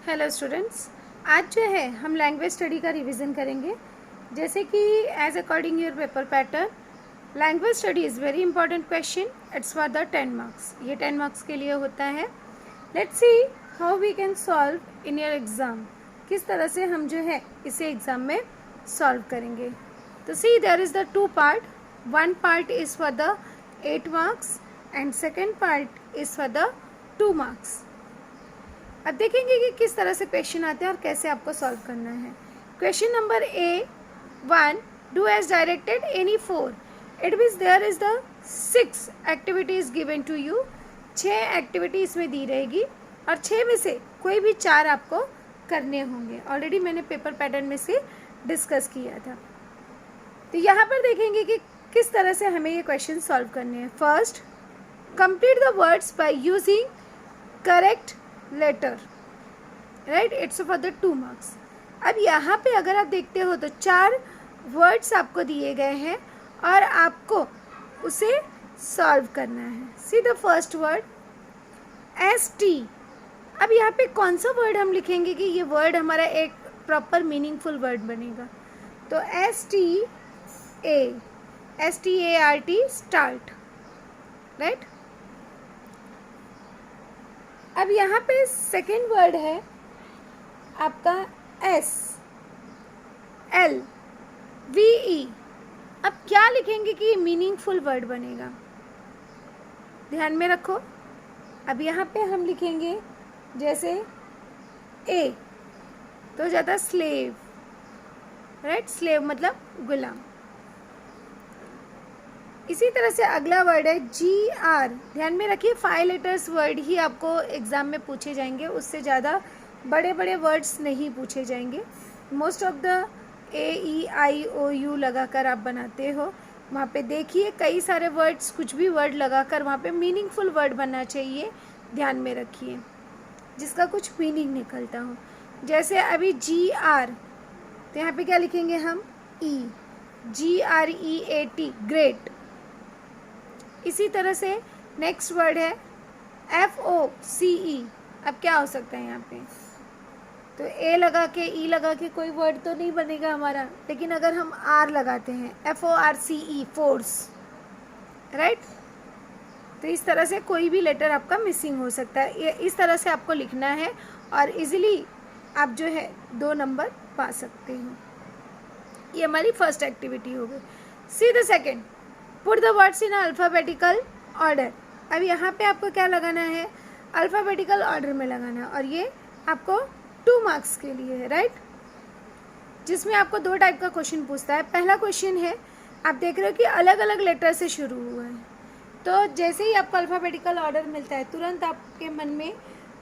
Hello students, आज जो है हम लैंग्वेज स्टडी का रिवीजन करेंगे। जैसे कि as according your paper pattern, language study is very important question. It's for the 10 marks. ये 10 मार्क्स के लिए होता है। Let's see how we can solve in your exam. किस तरह से हम जो है इसे एग्ज़ाम में सॉल्व करेंगे। तो see there is the 2 part. One part is for the 8 marks and second part is for the 2 marks. अब देखेंगे कि किस तरह से क्वेश्चन आते हैं और कैसे आपको सॉल्व करना है। Question number A1, do as directed any 4। It means there is the 6 activities given to you. 6 activity इसमें दी रहेगी और 6 में से कोई भी 4 आपको करने होंगे। ऑलरेडी मैंने पेपर पैटर्न में से डिस्कस किया था। तो यहाँ पर देखेंगे कि किस तरह से हमें ये क्वेश्चन सॉल्व करने हैं। First, complete the words by using correct letter, right. It's for the 2 marks. अब यहाँ पे अगर आप देखते हो तो 4 वर्ड्स आपको दिए गए हैं और आपको उसे सॉल्व करना है। See the first word ST। अब यहाँ पे कौन सा वर्ड हम लिखेंगे कि ये वर्ड हमारा एक प्रॉपर मीनिंगफुल वर्ड बनेगा। तो START, स्टार्ट, राइट। अब यहाँ पे सेकेंड वर्ड है आपका SLVE। अब क्या लिखेंगे कि ये मीनिंगफुल वर्ड बनेगा, ध्यान में रखो। अब यहाँ पे हम लिखेंगे जैसे A तो हो जाता स्लेव, राइट। स्लेव मतलब गुलाम। इसी तरह से अगला वर्ड है GR। ध्यान में रखिए 5 लेटर्स वर्ड ही आपको एग्ज़ाम में पूछे जाएंगे, उससे ज़्यादा बड़े बड़े वर्ड्स नहीं पूछे जाएंगे। मोस्ट ऑफ द AEIOU लगाकर आप बनाते हो, वहाँ पे देखिए कई सारे वर्ड्स, कुछ भी वर्ड लगाकर वहाँ पे मीनिंगफुल वर्ड बनना चाहिए, ध्यान में रखिए, जिसका कुछ मीनिंग निकलता हो। जैसे अभी GR, तो यहाँ पे क्या लिखेंगे हम GREAT, ग्रेट। इसी तरह से नेक्स्ट वर्ड है FOCE। अब क्या हो सकता है यहाँ पे, तो A लगा के E लगा के कोई वर्ड तो नहीं बनेगा हमारा, लेकिन अगर हम R लगाते हैं FORCE, फोर्स, राइट। तो इस तरह से कोई भी लेटर आपका मिसिंग हो सकता है। ये इस तरह से आपको लिखना है और इजीली आप जो है 2 नंबर पा सकते हो। ये हमारी फर्स्ट एक्टिविटी हो गई। सी the second, put the words in alphabetical order. अब यहाँ पे आपको क्या लगाना है, अल्फ़ाबेटिकल ऑर्डर में लगाना है और ये आपको 2 मार्क्स के लिए है, राइट। जिसमें आपको 2 टाइप का क्वेश्चन पूछता है। पहला क्वेश्चन है, आप देख रहे हो कि अलग अलग लेटर से शुरू हुआ है, तो जैसे ही आपको अल्फ़ाबेटिकल ऑर्डर मिलता है तुरंत आपके मन में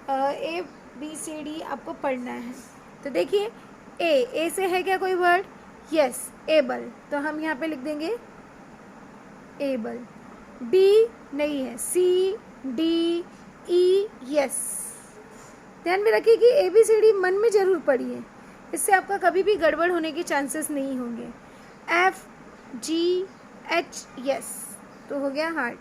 ABCD आपको पढ़ना है। तो देखिए A से है क्या कोई वर्ड, यस, एबल, तो हम यहाँ पे लिख देंगे एबल। B नहीं है, CDE, यस। ध्यान में रखिए कि ABCD मन में ज़रूर पढ़िए, इससे आपका कभी भी गड़बड़ होने के चांसेस नहीं होंगे। FGH, यस, तो हो गया हार्ट।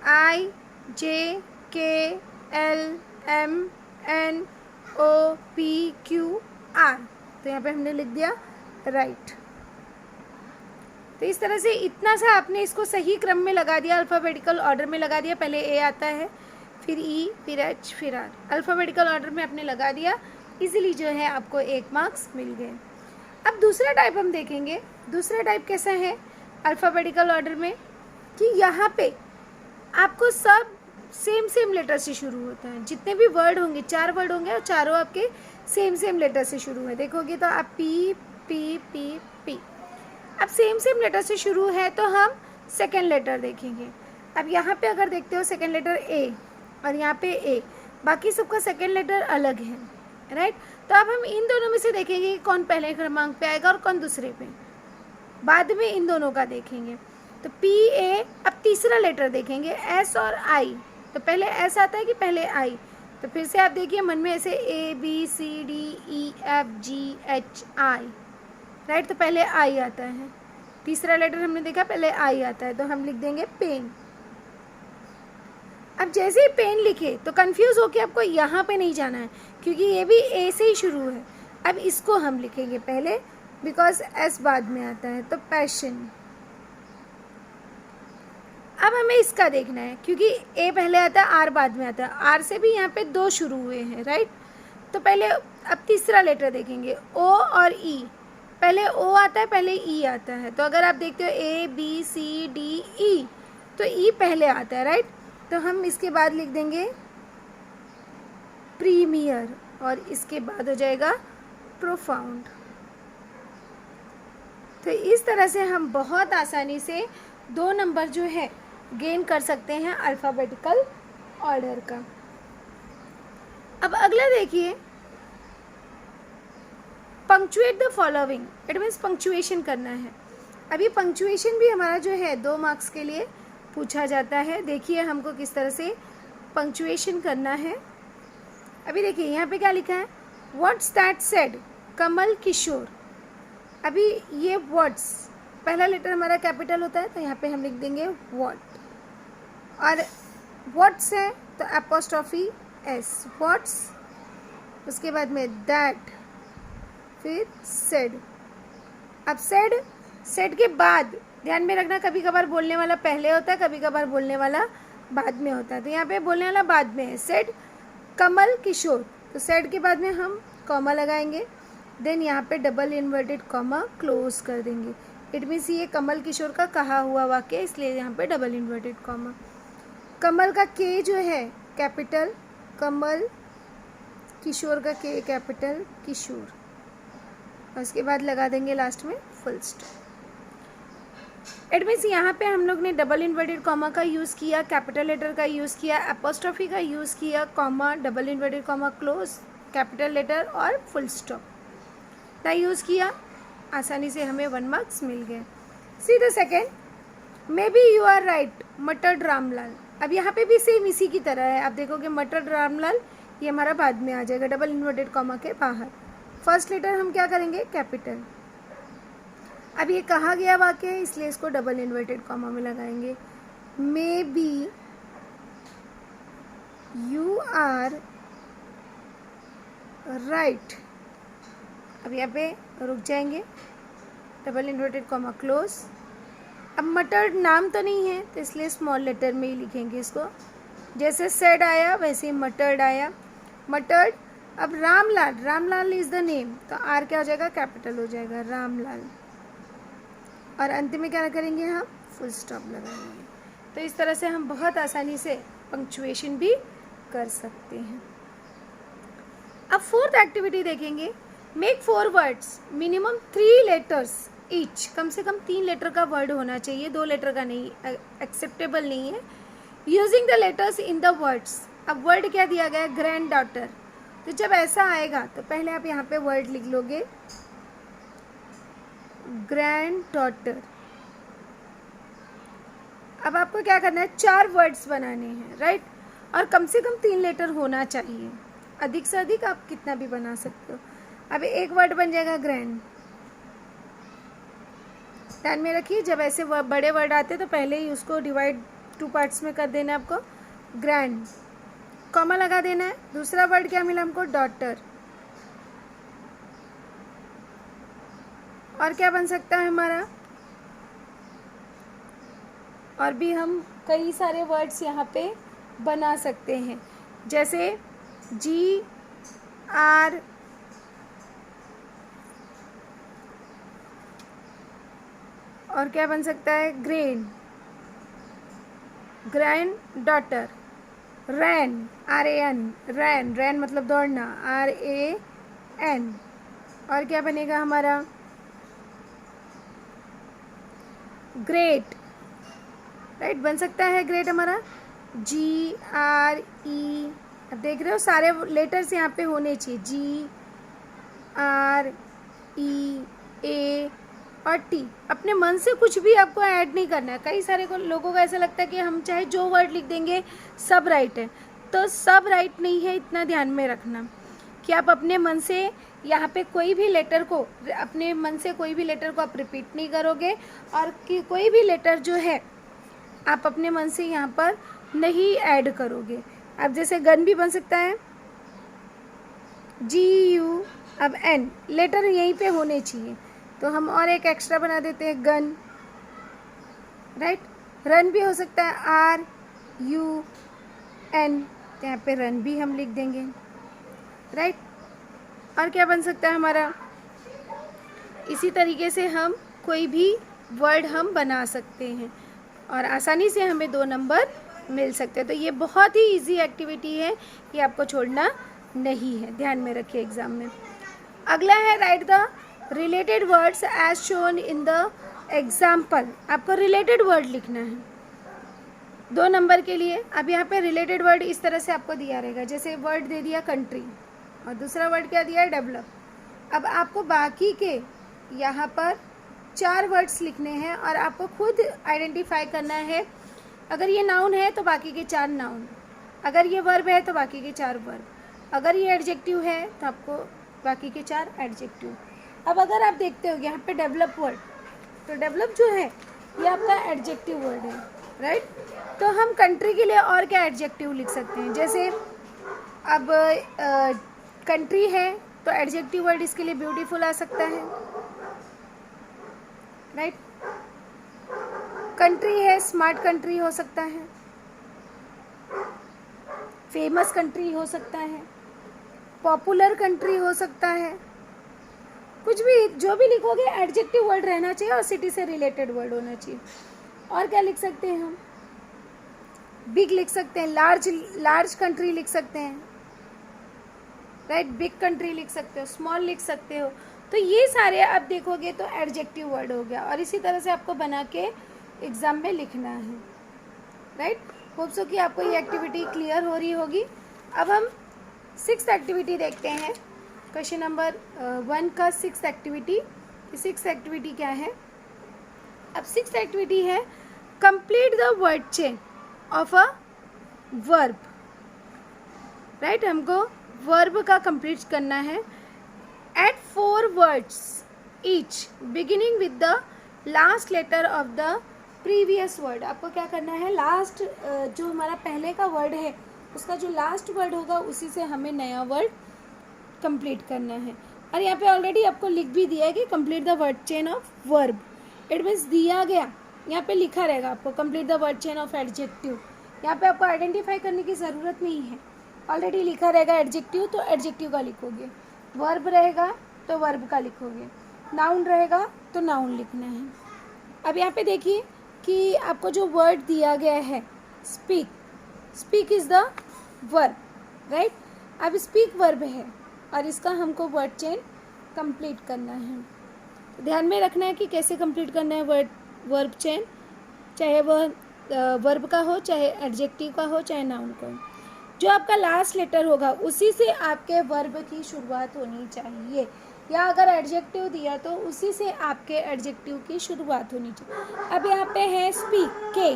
IJKLMNOPQR, तो यहाँ पे हमने लिख दिया राइट। तो इस तरह से इतना सा आपने इसको सही क्रम में लगा दिया, अल्फ़ाबेटिकल ऑर्डर में लगा दिया। पहले A आता है, फिर E, फिर H, फिर R। अल्फ़ाबेटिकल ऑर्डर में आपने लगा दिया, इजीली जो है आपको 1 मार्क्स मिल गए। अब दूसरा टाइप हम देखेंगे। दूसरा टाइप कैसा है अल्फ़ाबेटिकल ऑर्डर में, कि यहाँ पे आपको सब सेम लेटर से शुरू होता है। जितने भी वर्ड होंगे, 4 वर्ड होंगे और चारों आपके सेम लेटर से शुरू है। देखोगे तो आप P। अब सेम लेटर से शुरू है तो हम सेकेंड लेटर देखेंगे। अब यहाँ पे अगर देखते हो सेकेंड लेटर A और यहाँ पे A, बाकी सबका सेकेंड लेटर अलग है, राइट। तो अब हम इन दोनों में से देखेंगे कि कौन पहले क्रमांक पे आएगा और कौन दूसरे पे, बाद में इन दोनों का देखेंगे। तो PA, अब तीसरा लेटर देखेंगे S और I। तो पहले S आता है कि पहले I, तो फिर से आप देखिए मन में ऐसे ABCDEFGHI, राइट। तो पहले I आता है, तीसरा लेटर हमने देखा पहले I आता है, तो हम लिख देंगे पेन। अब जैसे ही पेन लिखे तो कंफ्यूज होके आपको यहाँ पे नहीं जाना है, क्योंकि ये भी ए से ही शुरू है। अब इसको हम लिखेंगे पहले, बिकॉज एस बाद में आता है, तो पैशन। अब हमें इसका देखना है, क्योंकि ए पहले आता है, आर बाद में आता है, आर से भी यहाँ पे 2 शुरू हुए हैं, राइट। तो पहले अब तीसरा लेटर देखेंगे, ओ और ई। पहले ओ आता है, पहले ई आता है। तो अगर आप देखते हो A B C D E, तो ई पहले आता है, राइट। तो हम इसके बाद लिख देंगे प्रीमियर, और इसके बाद हो जाएगा प्रोफाउंड। तो इस तरह से हम बहुत आसानी से 2 नंबर जो है गेन कर सकते हैं अल्फ़ाबेटिकल ऑर्डर का। अब अगला देखिए, punctuate the following. It means punctuation करना है। अभी पंक्चुएशन भी हमारा जो है 2 मार्क्स के लिए पूछा जाता है। देखिए हमको किस तरह से पंक्चुएशन करना है। अभी देखिए यहाँ पे क्या लिखा है, what's that said Kamal Kishore. अभी ये वर्ड्स, पहला लेटर हमारा कैपिटल होता है, तो यहाँ पे हम लिख देंगे व्हाट, और व्हाट्स है तो एपोस्ट्रॉफी एस, व्हाट्स, उसके बाद में दैट, फिर सेड। अब सेड के बाद ध्यान में रखना, कभी कभार बोलने वाला पहले होता है, कभी कभार बोलने वाला बाद में होता है। तो यहाँ पे बोलने वाला बाद में है, सेड कमल किशोर। तो सेड के बाद में हम कॉमा लगाएंगे, देन यहाँ पे डबल इन्वर्टेड कॉमा क्लोज कर देंगे। इट मीन्स ये कमल किशोर का कहा हुआ वाक्य, इसलिए यहाँ पे डबल इन्वर्टेड कॉमा। कमल का के जो है कैपिटल, कमल, किशोर का के कैपिटल, किशोर, और उसके बाद लगा देंगे लास्ट में फुल स्टॉप। इट मीन्स यहाँ पे हम लोग ने डबल इन्वर्टेड कॉमा का यूज़ किया, कैपिटल लेटर का यूज़ किया, एपोस्ट्रॉफी का यूज़ किया, comma, double inverted comma close, capital letter और फुल स्टॉप का यूज़ किया। आसानी से हमें 1 मार्क्स मिल गए। See the second, maybe you are right muttered Ramlal. अब यहाँ पे भी सेम इसी की तरह है। आप देखोगे मटर्ड रामलाल, ये हमारा बाद में आ जाएगा डबल इन्वर्टेड कॉमा के बाहर। फर्स्ट लेटर हम क्या करेंगे, कैपिटल। अब ये कहा गया वाक्य है, इसलिए इसको डबल इन्वर्टेड कॉमा में लगाएंगे। Maybe you are right. अब यहाँ पे रुक जाएंगे, डबल इन्वर्टेड कॉमा क्लोज। अब मटर्ड नाम तो नहीं है, तो इसलिए स्मॉल लेटर में ही लिखेंगे इसको। जैसे सेड आया वैसे ही मटर्ड आया, मटर्ड। अब Ramlal, Ramlal is the name, तो आर क्या हो जाएगा, कैपिटल हो जाएगा, रामलाल। और अंत में क्या करेंगे, हम फुल स्टॉप लगाएंगे। तो इस तरह से हम बहुत आसानी से पंक्चुएशन भी कर सकते हैं। अब 4th एक्टिविटी देखेंगे, make 4 words minimum 3 letters each. कम से कम 3 लेटर का वर्ड होना चाहिए, 2 लेटर का नहीं, एक्सेप्टेबल नहीं है। Using the letters in the words. अब वर्ड क्या दिया गया है, ग्रैंड डॉटर। तो जब ऐसा आएगा तो पहले आप यहाँ पे वर्ड लिख लोगे ग्रैंड डॉटर। अब आपको क्या करना है, 4 वर्ड्स बनाने हैं, राइट। और कम से कम 3 लेटर होना चाहिए, अधिक से अधिक आप कितना भी बना सकते हो। अब एक वर्ड बन जाएगा ग्रैंड। ध्यान में रखिए, जब ऐसे बड़े वर्ड आते हैं तो पहले ही उसको डिवाइड 2 पार्ट्स में कर देना है आपको। ग्रैंड, कॉमा लगा देना है। दूसरा वर्ड क्या मिला हमको, डॉटर। और क्या बन सकता है हमारा, और भी हम कई सारे वर्ड्स यहाँ पे बना सकते हैं, जैसे जी आर, और क्या बन सकता है, ग्रेन, ग्रैंड डॉटर। रैन, RAN, रैन, रैन मतलब दौड़ना, RAN। और क्या बनेगा हमारा, ग्रेट, राइट, बन सकता है ग्रेट हमारा, GRE। अब देख रहे हो सारे लेटर्स यहाँ पे होने चाहिए, GREA और T। अपने मन से कुछ भी आपको ऐड नहीं करना है। कई सारे लोगों को ऐसा लगता है कि हम चाहे जो वर्ड लिख देंगे सब राइट है, तो सब राइट नहीं है। इतना ध्यान में रखना कि आप अपने मन से यहाँ पे कोई भी लेटर को, अपने मन से कोई भी लेटर को आप रिपीट नहीं करोगे, और कि कोई भी लेटर जो है आप अपने मन से यहाँ पर नहीं ऐड करोगे। अब जैसे गन भी बन सकता है GU, अब N लेटर यहीं पे होने चाहिए, तो हम और एक एक्स्ट्रा बना देते हैं गन, राइट। रन भी हो सकता है RUN, तो यहाँ पे रन भी हम लिख देंगे, राइट। और क्या बन सकता है हमारा, इसी तरीके से हम कोई भी वर्ड हम बना सकते हैं और आसानी से हमें 2 नंबर मिल सकते हैं। तो ये बहुत ही इजी एक्टिविटी है, ये आपको छोड़ना नहीं है, ध्यान में रखिए एग्जाम में। अगला है write the related words as shown in the example. आपको रिलेटेड वर्ड लिखना है 2 नंबर के लिए। अब यहाँ पे रिलेटेड वर्ड इस तरह से आपको दिया रहेगा, जैसे वर्ड दे दिया कंट्री और दूसरा वर्ड क्या दिया है, डेवलप। अब आपको बाकी के यहाँ पर 4 वर्ड्स लिखने हैं और आपको खुद आइडेंटिफाई करना है, अगर ये नाउन है तो बाकी के 4 नाउन, अगर ये वर्ब है तो बाकी के 4 वर्ब, अगर ये एडजेक्टिव है तो आपको बाकी के 4 एडजेक्टिव। अब अगर आप देखते हो यहाँ पे डेवलप वर्ड, तो डेवलप जो है ये आपका एडजेक्टिव वर्ड है, राइट। तो हम कंट्री के लिए और क्या एडजेक्टिव लिख सकते हैं, जैसे अब कंट्री है तो एडजेक्टिव वर्ड इसके लिए ब्यूटीफुल आ सकता है, राइट। कंट्री है, स्मार्ट कंट्री हो सकता है, फेमस कंट्री हो सकता है, पॉपुलर कंट्री हो सकता है, कुछ भी जो भी लिखोगे एडजेक्टिव वर्ड रहना चाहिए और सिटी से रिलेटेड वर्ड होना चाहिए। और क्या लिख सकते हैं हम, बिग लिख सकते हैं, लार्ज कंट्री लिख सकते हैं, राइट। बिग कंट्री लिख सकते हो, स्मॉल लिख सकते हो। तो ये सारे आप देखोगे तो एडजेक्टिव वर्ड हो गया और इसी तरह से आपको बना के एग्जाम में लिखना है, राइट। होप सो कि आपको ये एक्टिविटी क्लियर हो रही होगी। अब हम 6th एक्टिविटी देखते हैं, क्वेश्चन नंबर 1 का 6th एक्टिविटी। 6th एक्टिविटी क्या है, अब 6th एक्टिविटी है complete the word chain of a verb, right. हमको वर्ब का कंप्लीट करना है at 4 words each beginning with the last letter of the previous word. आपको क्या करना है, लास्ट जो हमारा पहले का वर्ड है उसका जो लास्ट वर्ड होगा उसी से हमें नया वर्ड कंप्लीट करना है। और यहाँ पे ऑलरेडी आपको लिख भी दिया है कि complete the word chain of verb, it means दिया गया, यहाँ पे लिखा रहेगा आपको complete the word chain of adjective. यहाँ पे आपको आइडेंटिफाई करने की ज़रूरत नहीं है, ऑलरेडी लिखा रहेगा एडजेक्टिव तो एडजेक्टिव का लिखोगे, वर्ब रहेगा तो वर्ब का लिखोगे, नाउन रहेगा तो नाउन लिखना है। अब यहाँ पे देखिए कि आपको जो वर्ड दिया गया है speak, speak is the verb, right. अब स्पीक वर्ब है और इसका हमको वर्ड चेन कंप्लीट करना है। तो ध्यान में रखना है कि कैसे कंप्लीट करना है वर्ब चेन, चाहे वह वर्ब का हो, चाहे एडजेक्टिव का हो, चाहे नाउन का हो। जो आपका लास्ट लेटर होगा उसी से आपके वर्ब की शुरुआत होनी चाहिए, या अगर एडजेक्टिव दिया तो उसी से आपके एडजेक्टिव की शुरुआत होनी चाहिए। अब यहाँ पे है स्पीक के,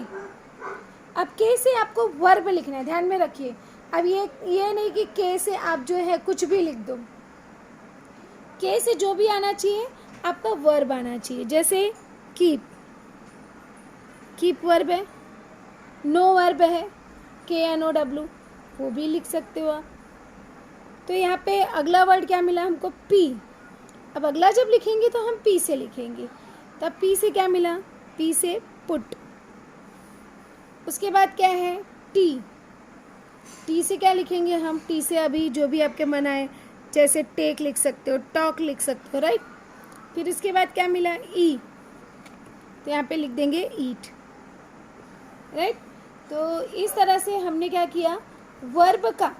अब के से आपको वर्ब लिखना है, ध्यान में रखिए। अब ये नहीं कि के से आप जो है कुछ भी लिख दो, के से जो भी आना चाहिए आपका वर्ब आना चाहिए। जैसे कीप, कीप वर्ब है, नो वर्ब है, KNOW, वो भी लिख सकते हो आप। तो यहाँ पे अगला वर्ड क्या मिला हमको, पी। अब अगला जब लिखेंगे तो हम पी से लिखेंगे, तब पी से क्या मिला, पी से पुट। उसके बाद क्या है, टी, टी से क्या लिखेंगे हम, टी से अभी जो भी आपके मन आए, जैसे टेक लिख सकते हो, टॉक लिख सकते हो, राइट। फिर इसके बाद क्या मिला, ई, तो यहाँ पे लिख देंगे ईट, राइट। तो इस तरह से हमने क्या किया, वर्ब का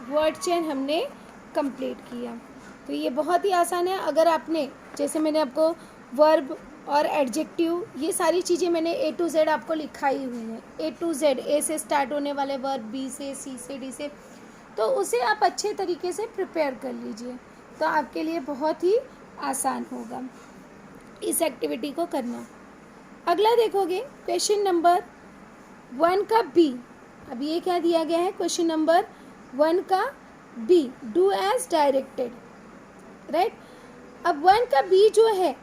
वर्ड चेन हमने कंप्लीट किया। तो ये बहुत ही आसान है। अगर आपने, जैसे मैंने आपको वर्ब और एडजेक्टिव ये सारी चीज़ें मैंने A to Z आपको लिखाई हुई हैं, A to Z, A से स्टार्ट होने वाले वर्ब, B से, C से, D से, तो उसे आप अच्छे तरीके से प्रिपेयर कर लीजिए, तो आपके लिए बहुत ही आसान होगा इस एक्टिविटी को करना। अगला देखोगे क्वेश्चन नंबर 1 का B। अब ये क्या दिया गया है, क्वेश्चन नंबर 1 का B, do as directed, right. अब 1 का B जो है,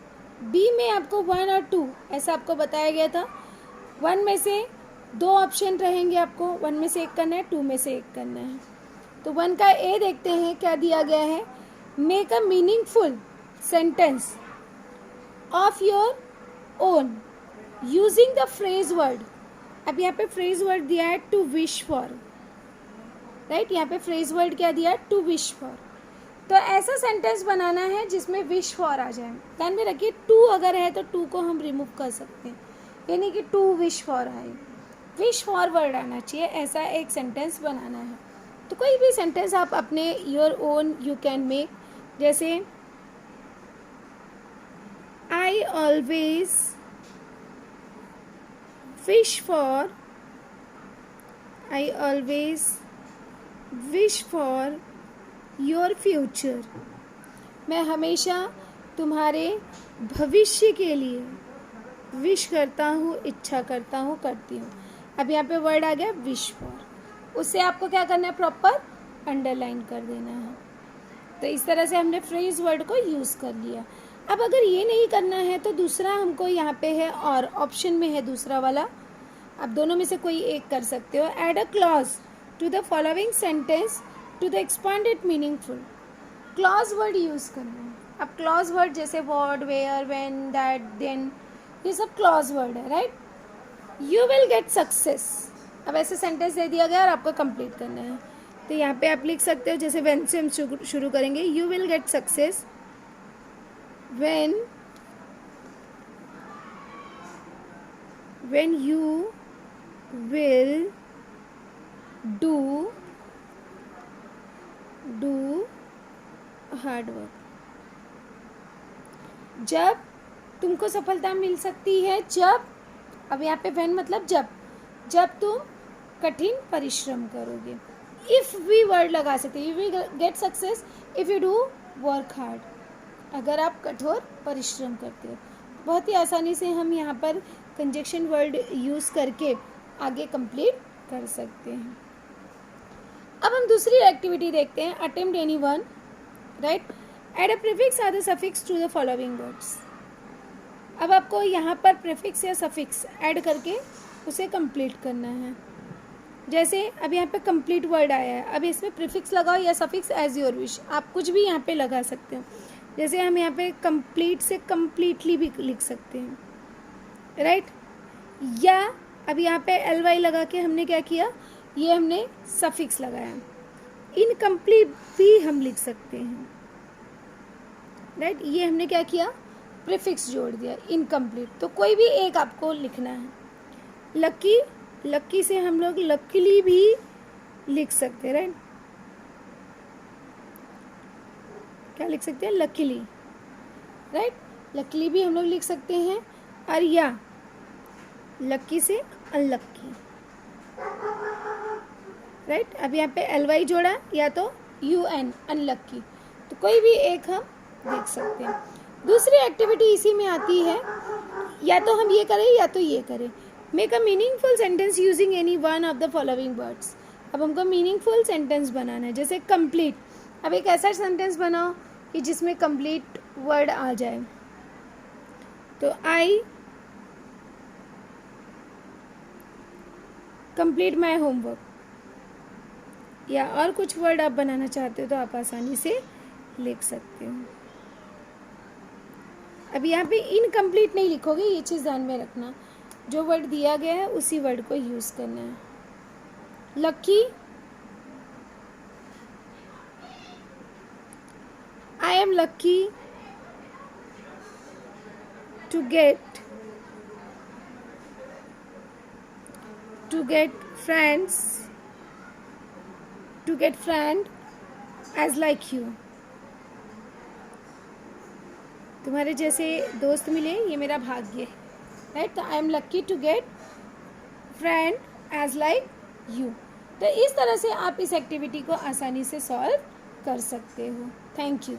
B में आपको 1 और 2 ऐसा आपको बताया गया था। 1 में से दो ऑप्शन रहेंगे आपको, 1 में से एक करना है, 2 में से एक करना है। तो 1 का ए देखते हैं क्या दिया गया है, make a meaningful sentence of your own using the phrase word. अब यहाँ पे फ्रेज वर्ड दिया है टू विश फॉर, राइट, यहाँ पे फ्रेज वर्ड क्या दिया है, टू विश फॉर। तो ऐसा सेंटेंस बनाना है जिसमें विश फॉर आ जाए। ध्यान में रखिए, टू अगर है तो टू को हम रिमूव कर सकते हैं, यानी कि टू विश फॉर आए, विश फॉर वर्ड आना चाहिए, ऐसा एक सेंटेंस बनाना है। तो कोई भी सेंटेंस आप अपने your own you can make, जैसे I always wish for, I always wish for your future. मैं हमेशा तुम्हारे भविष्य के लिए विश करता हूँ, इच्छा करता हूँ, करती हूँ। अब यहाँ पे वर्ड आ गया विश फॉर, उससे आपको क्या करना है, प्रॉपर अंडरलाइन कर देना है। तो इस तरह से हमने फ्रेज वर्ड को यूज़ कर लिया। अब अगर ये नहीं करना है तो दूसरा हमको यहाँ पे है, और ऑप्शन में है दूसरा वाला, आप दोनों में से कोई एक कर सकते हो। Add a clause to the following sentence to the expanded meaningful. Clause word use करना है। अब क्लॉज वर्ड जैसे what, where, when, that, then, ये सब क्लॉज वर्ड है, right. You will get success. अब ऐसे सेंटेंस दे दिया गया और आपको कंप्लीट करना है। तो यहाँ पे आप लिख सकते हो, जैसे व्हेन से हम शुरू करेंगे, you will get success when you will do hard work. जब तुमको सफलता मिल सकती है, जब, अब यहाँ पे when मतलब जब तुम कठिन परिश्रम करोगे। इफ़ भी वर्ड लगा सकते, you will get success if you do work hard, अगर आप कठोर परिश्रम करते हो। बहुत ही आसानी से हम यहाँ पर कंजक्शन वर्ड यूज़ करके आगे कंप्लीट कर सकते हैं। अब हम दूसरी एक्टिविटी देखते हैं, attempt any one, right. Add a prefix और the suffix to the following words. अब आपको यहाँ पर प्रीफिक्स या सफिक्स ऐड करके उसे कंप्लीट करना है। जैसे अब यहाँ पे कंप्लीट वर्ड आया है, अब इसमें प्रीफिक्स लगाओ या सफिक्स एज योर विश, आप कुछ भी यहाँ पे लगा सकते हो। जैसे हम यहाँ पे कंप्लीट से कम्प्लीटली भी लिख सकते हैं, राइट। या अब यहाँ पे ly लगा के हमने क्या किया, ये हमने सफिक्स लगाया। इनकम्प्लीट भी हम लिख सकते हैं, राइट। ये हमने क्या किया, प्रीफिक्स जोड़ दिया, इनकम्प्लीट। तो कोई भी एक आपको लिखना है। लक्की से हम लोग लकीली भी लिख सकते हैं, राइट। क्या लिख सकते हैं, लकीली, राइट। लकीली भी हम लोग लिख सकते हैं। और या लक्की से अनलक्की, राइट। अब यहाँ पे ly जोड़ा, या तो un, अनलक्की। तो कोई भी एक हम देख सकते हैं। दूसरी एक्टिविटी इसी में आती है, या तो हम ये करें या तो ये करें। Make a meaningful sentence using any one of the following words. अब हमको मीनिंगफुल सेंटेंस बनाना है, जैसे कंप्लीट। अब एक ऐसा सेंटेंस बनाओ कि जिसमें कंप्लीट वर्ड आ जाए। तो आई कंप्लीट माई होमवर्क, या और कुछ वर्ड आप बनाना चाहते हो तो आप आसानी से लिख सकते हो। अब यहाँ पे इनकम्प्लीट नहीं लिखोगे, ये चीज़ ध्यान में रखना। जो वर्ड दिया गया है उसी वर्ड को यूज़ करना है। लक्की, I am lucky to get friend as like you। तुम्हारे जैसे दोस्त मिले, ये मेरा भाग्य है, राइट। तो I am lucky to get friend as like you. तो इस तरह से आप इस एक्टिविटी को आसानी से सॉल्व कर सकते हो। Thank you.